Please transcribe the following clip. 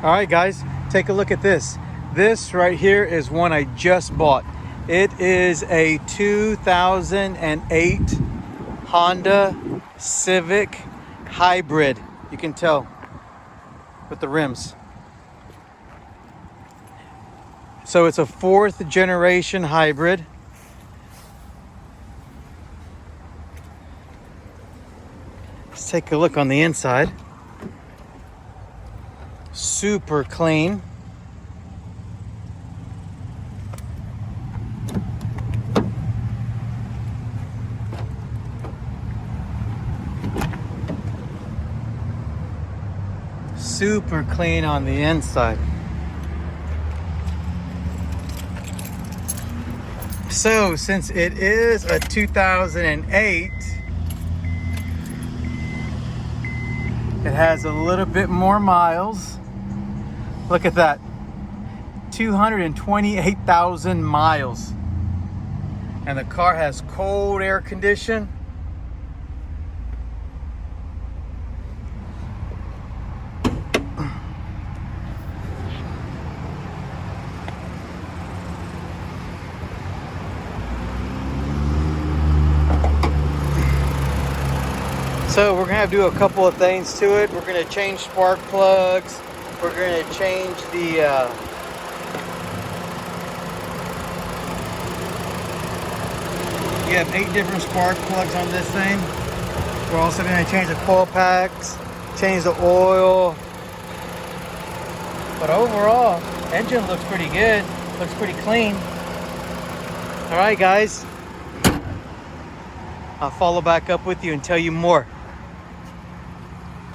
All right, guys, take a look at this. This right here is one I just bought. It is a 2008 Honda Civic hybrid. You can tell with the rims. So it's a 4th generation hybrid. Let's take a look on the inside. Super clean. Super clean on the inside. So since it is a 2008, it has a little bit more miles. Look at that, 228,000 miles. And the car has cold air condition. So we're gonna have to do a couple of things to it. We're gonna change spark plugs. We're gonna change the you have 8 different spark plugs on this thing. We're also gonna change the coil packs, change the oil. But overall, engine looks pretty good. Looks pretty clean. All right, guys. I'll follow back up with you and tell you more.